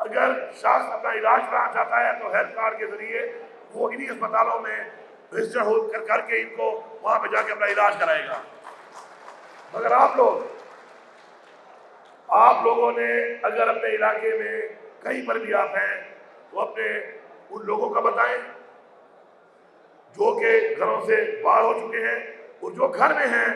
اگر شخص اپنا علاج کرانا چاہتا ہے تو ہیلتھ کارڈ کے ذریعے وہ انہی اسپتالوں میں رجسٹر کر کے ان کو وہاں پہ جا کے اپنا علاج کرائے گا۔ مگر آپ لوگوں نے اگر اپنے علاقے میں کہیں پر بھی آپ ہیں تو اپنے ان لوگوں کا بتائیں جو کہ گھروں سے باہر ہو چکے ہیں، اور جو گھر میں ہیں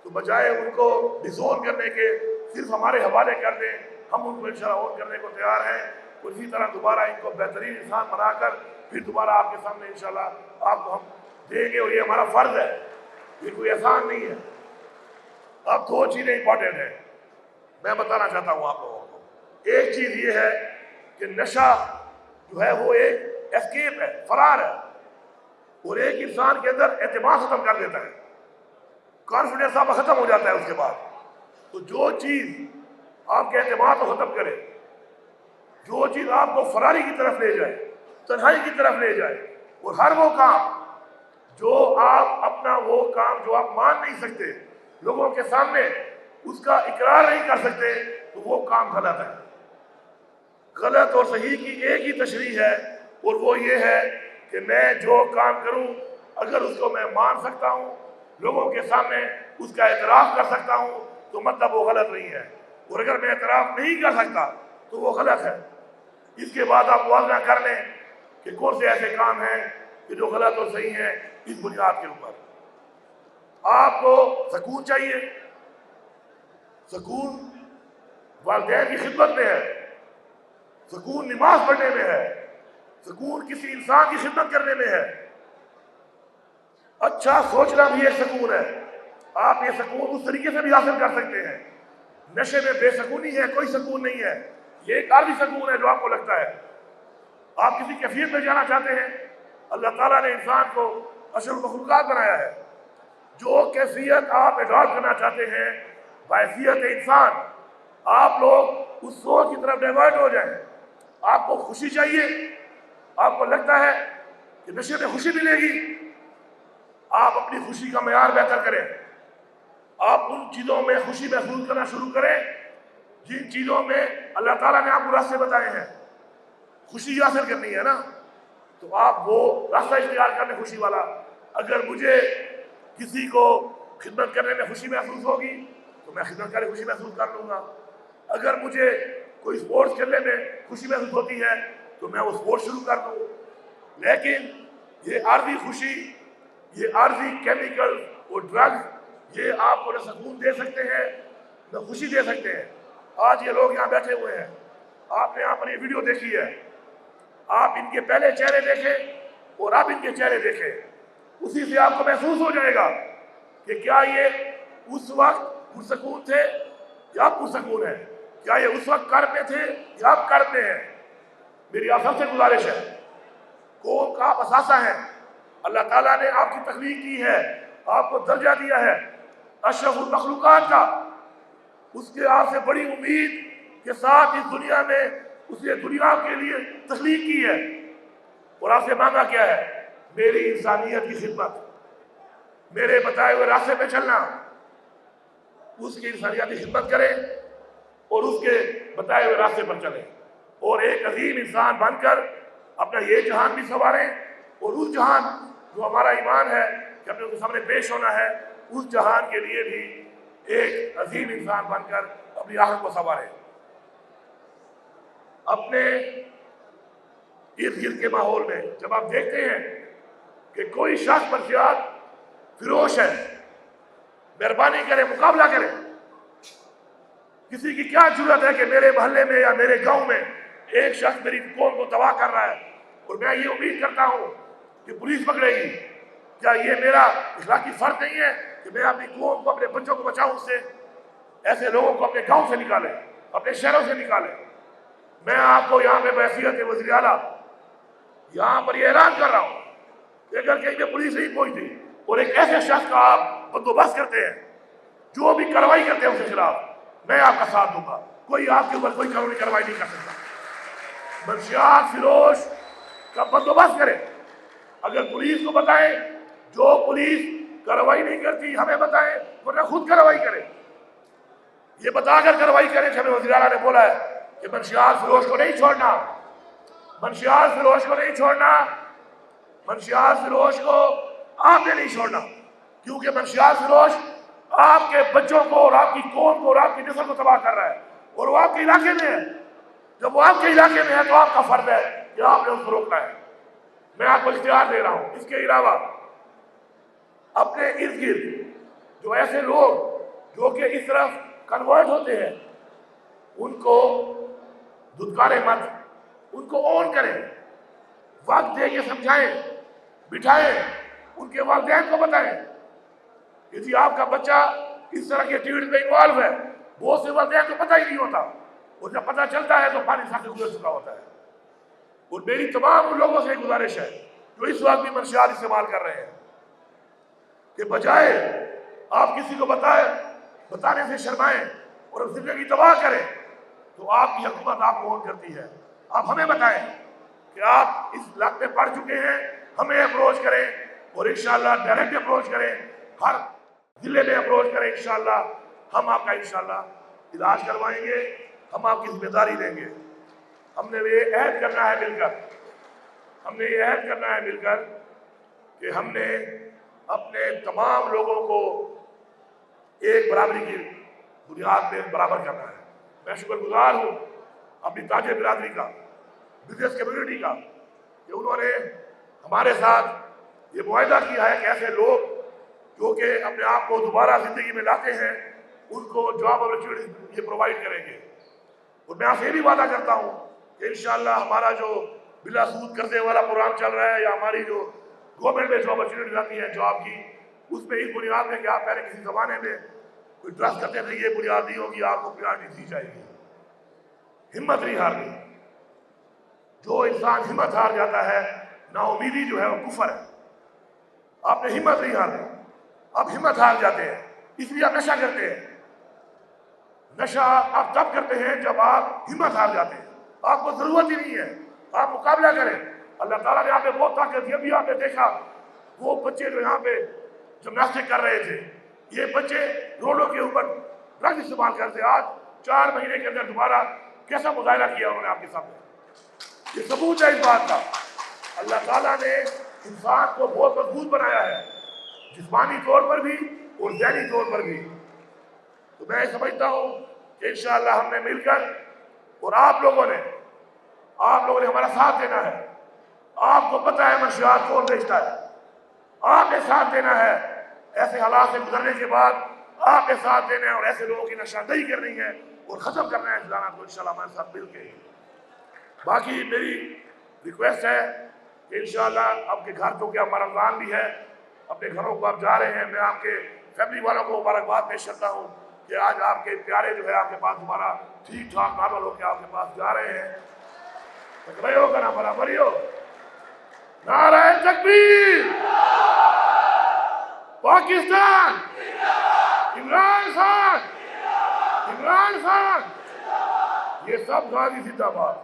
تو بجائے ان کو ڈسون کرنے کے صرف ہمارے حوالے کر دیں، ہم ان کو انشاءاللہ آن کرنے کو تیار ہیں۔ اسی طرح دوبارہ ان کو بہترین انسان بنا کر پھر دوبارہ آپ کے سامنے انشاءاللہ آپ کو ہم دیں گے، اور یہ ہمارا فرض ہے، یہ کوئی احسان نہیں ہے۔ اب دو چیزیں امپورٹنٹ ہیں میں بتانا چاہتا ہوں آپ لوگوں کو۔ ایک چیز یہ ہے کہ نشہ جو ہے وہ ایک اسکیپ ہے، فرار ہے، اور ایک انسان کے اندر اعتماد ختم کر دیتا ہے، کانفیڈنس آپ ختم ہو جاتا ہے اس کے بعد۔ تو جو چیز آپ کے اعتماد کو ختم کرے، جو چیز آپ کو فراری کی طرف لے جائے، تنہائی کی طرف لے جائے، اور ہر وہ کام جو آپ اپنا وہ کام جو آپ مان نہیں سکتے، لوگوں کے سامنے اس کا اقرار نہیں کر سکتے، تو وہ کام غلط ہے۔ غلط اور صحیح کی ایک ہی تشریح ہے، اور وہ یہ ہے کہ میں جو کام کروں اگر اس کو میں مان سکتا ہوں، لوگوں کے سامنے اس کا اعتراف کر سکتا ہوں، تو مطلب وہ غلط نہیں ہے، اور اگر میں اعتراف نہیں کر سکتا تو وہ غلط ہے۔ اس کے بعد آپ موازنہ کر لیں کہ کون سے ایسے کام ہیں کہ جو غلط اور صحیح ہیں۔ اس بنیاد کے اوپر آپ کو سکون چاہیے، سکون والدین کی خدمت میں ہے، سکون نماز پڑھنے میں ہے، سکون کسی انسان کی خدمت کرنے میں ہے، اچھا سوچنا بھی ایک سکون ہے۔ آپ یہ سکون اس طریقے سے بھی حاصل کر سکتے ہیں۔ نشے میں بے سکونی ہے، کوئی سکون نہیں ہے، یہ ایک عارضی سکون ہے جو آپ کو لگتا ہے۔ آپ کسی کیفیت میں جانا چاہتے ہیں، اللہ تعالیٰ نے انسان کو اشرف المخلوقات بنایا ہے، جو کیفیت آپ اڈاپٹ کرنا چاہتے ہیں بحیثیت انسان، آپ لوگ اس سوچ کی طرف ڈائیورٹ ہو جائیں۔ آپ کو خوشی چاہیے، آپ کو لگتا ہے کہ نشے میں خوشی ملے گی، آپ اپنی خوشی کا معیار بہتر کریں، آپ ان چیزوں میں خوشی محسوس کرنا شروع کریں جن چیزوں میں اللہ تعالیٰ نے آپ کو راستے بتائے ہیں۔ خوشی حاصل کرنی ہے نا، تو آپ وہ راستہ اختیار کرنے خوشی والا۔ اگر مجھے کسی کو خدمت کرنے میں خوشی محسوس ہوگی تو میں خدمت کرنے خوشی محسوس کر لوں گا۔ اگر مجھے کوئی سپورٹس کھیلنے میں خوشی محسوس ہوتی ہے تو میں وہ سپورٹ شروع کر دوں۔ لیکن یہ عارضی خوشی، یہ عارضی کیمیکل اور ڈرگ، یہ آپ کو نہ سکون دے سکتے ہیں نہ خوشی دے سکتے ہیں۔ آج یہ لوگ یہاں بیٹھے ہوئے ہیں، آپ نے یہاں پر یہ ویڈیو دیکھی ہے، آپ ان کے پہلے چہرے دیکھیں اور اب ان کے چہرے دیکھیں، اسی سے آپ کو محسوس ہو جائے گا کہ کیا یہ اس وقت پرسکون تھے یا اب پرسکون ہے، کیا یہ اس وقت کرب میں تھے یا اب کرب میں ہیں۔ میری آپ سب سے گزارش ہے، قوم کا آپ اثاثہ ہیں، اللہ تعالیٰ نے آپ کی تخلیق کی ہے، آپ کو درجہ دیا ہے اشرف المخلوقات کا، اس کے آپ سے بڑی امید کے ساتھ اس دنیا میں اس نے دنیا کے لیے تخلیق کی ہے، اور آپ سے مانگا کیا ہے؟ میری انسانیت کی خدمت، میرے بتائے ہوئے راستے پہ چلنا، اس کی انسانیت کی خدمت کریں اور اس کے بتائے ہوئے راستے پر چلیں، اور ایک عظیم انسان بن کر اپنا یہ جہان بھی سنواریں، اور اس جہان جو ہمارا ایمان ہے کہ اپنے ان کے سامنے پیش ہونا ہے، اس جہان کے لیے بھی ایک عظیم انسان بن کر اپنی آخرت کو سنواریں۔ اپنے ارد گرد کے ماحول میں جب آپ دیکھتے ہیں کہ کوئی شخص منشیات فروش ہے، مہربانی کریں، مقابلہ کریں۔ کسی کی کیا ضرورت ہے کہ میرے محلے میں یا میرے گاؤں میں ایک شخص میری قوم کو تباہ کر رہا ہے اور میں یہ امید کرتا ہوں کہ پولیس پکڑے گی؟ کیا یہ میرا اخلاقی فرض نہیں ہے کہ میں اپنی قوم کو، اپنے بچوں کو بچاؤں اس سے؟ ایسے لوگوں کو اپنے گاؤں سے نکالیں، اپنے شہروں سے نکالیں۔ میں آپ کو یہاں پہ بحیثیت وزیر اعلیٰ یہاں پر یہ اعلان کر رہا ہوں کہ اگر کہیں پہ پولیس نہیں پہنچتی اور ایک ایسے شخص کا آپ بندوبست کرتے ہیں، جو بھی کارروائی کرتے ہیں اس کے خلاف، میں آپ کا ساتھ دوں گا۔ کوئی آپ کے اوپر کوئی قانونی کارروائی نہیں کر سکتا۔ منشیات فروش کا بندوبست کریں۔ اگر پولیس کو بتائیں، جو پولیس کارروائی نہیں کرتی ہمیں بتائیں، ورنہ خود کارروائی کریں۔ یہ بتا کر کارروائی کریں کہ ہمیں وزیر اعلیٰ نے بولا ہے کہ منشیات فروش کو نہیں چھوڑنا، منشیات فروش کو نہیں چھوڑنا، منشیات فروش کو آپ نے نہیں چھوڑنا، کیونکہ منشیات فروش آپ کے بچوں کو اور آپ کی قوم کو اور آپ کی نسل کو تباہ کر رہا ہے، اور وہ آپ کے علاقے میں ہے۔ جب وہ آپ کے علاقے میں ہے تو آپ کا فرض ہے کہ آپ نے اس کو روکنا ہے۔ میں آپ کو اختیار دے رہا ہوں۔ اس کے علاوہ اپنے ارد گرد جو ایسے لوگ جو کہ اس طرف کنورٹ ہوتے ہیں ان کو دھتکارے مت، ان کو آن کریں، وقت دے کے سمجھائیں، بٹھائیں، ان کے والدین کو بتائیں کہ جی آپ کا بچہ اس طرح کے ایکٹیویٹی میں انوالو ہے۔ بہت سے والدین کو پتہ ہی نہیں ہوتا، اور جب پتہ چلتا ہے تو پانی ساتھ گزر چکا ہوتا ہے۔ اور میری تمام ان لوگوں سے گزارش ہے جو اس وقت بھی منشیات استعمال کر رہے ہیں کہ بجائے آپ کسی کو بتانے سے شرمائیں اور زندگی تباہ کریں، تو آپ کی حکومت آپ کو آن کرتی ہے۔ آپ ہمیں بتائیں کہ آپ اس علاقے میں پڑھ چکے ہیں، ہمیں اپروچ کریں اور انشاءاللہ ڈائریکٹ اپروچ کریں، ہر ضلع میں اپروچ کریں، انشاءاللہ ہم آپ کا انشاءاللہ علاج کروائیں گے، ہم آپ کی ذمہ داری لیں گے۔ ہم نے یہ عہد کرنا ہے مل کر، ہم نے یہ عہد کرنا ہے مل کر کہ ہم نے اپنے تمام لوگوں کو ایک برابری کی بنیاد پہ برابر کرنا ہے۔ میں شکر گزار ہوں اپنی تاجر برادری کا، بزنس کمیونٹی کا، کہ انہوں نے ہمارے ساتھ یہ معاہدہ کیا ہے کہ ایسے لوگ جو کہ اپنے آپ کو دوبارہ زندگی میں لاتے ہیں ان کو جاب اپرچونٹیز یہ پرووائڈ کریں گے۔ اور میں آپ سے یہ بھی وعدہ کرتا ہوں کہ انشاءاللہ ہمارا جو بلا سود قرضے والا پروگرام چل رہا ہے یا ہماری جو گورنمنٹ میں جاب اپرچونٹیز آتی ہیں جاب کی، اس میں اس بنیاد میں کہ آپ پہلے کسی زمانے میں کوئی ٹرسٹ کرتے تھے، یہ بنیاد نہیں ہوگی، آپ کو پریارٹی دی جائے گی۔ ہمت نہیں ہارنی۔ جو انسان ہمت ہار جاتا ہے، نا امیدی جو ہے وہ کفر ہے۔ آپ نے ہمت نہیں ہارنی۔ اب ہمت ہار جاتے ہیں، اس لیے آپ نشہ کرتے ہیں۔ نشہ آپ تب کرتے ہیں جب آپ ہمت ہار جاتے ہیں، آپ کو ضرورت ہی نہیں ہے، آپ مقابلہ کریں۔ اللہ تعالیٰ نے آپ نے بہت طاقت دی۔ ابھی آپ نے دیکھا وہ بچے جو یہاں پہ جمناسٹک کر رہے تھے، یہ بچے روڈوں کے اوپر ڈرگ استعمال کرتے، آج 4 مہینے کے اندر دوبارہ کیسا مظاہرہ کیا انہوں نے آپ کے سامنے۔ یہ ثبوت ہے اس بات کا۔ اللہ تعالیٰ نے انسان کو بہت مضبوط بنایا ہے، جسمانی طور پر بھی اور ذہنی طور پر بھی۔ تو میں سمجھتا ہوں کہ انشاءاللہ ہم نے مل کر اور آپ لوگوں نے ہمارا ساتھ دینا ہے۔ آپ کو پتہ ہے منشیات کون بیچتا ہے، آپ نے ساتھ دینا ہے۔ ایسے حالات سے گزرنے کے بعد آپ نے ساتھ دینا ہے اور ایسے لوگوں کی نشاندہی کرنی ہے اور ختم کرنا ہے اس لعنت کو انشاءاللہ ہمارے ساتھ مل کے۔ باقی میری ریکویسٹ ہے کہ انشاءاللہ آپ کے گھر تو کیا رمضان بھی ہے، اپنے گھروں کو آپ جا رہے ہیں، میں آپ کے فیملی والوں کو مبارکباد پیش کرتا ہوں کہ آج آپ کے پیارے جو ہے آپ کے پاس دوبارہ ٹھیک ٹھاک نارمل ہو کے آپ کے پاس جا رہے ہیں۔ تکبیر ہو کا نا برابری ہو، نعرہ تکبیر، پاکستان، عمران خان، عمران خان، یہ سب غازی زندہ باد۔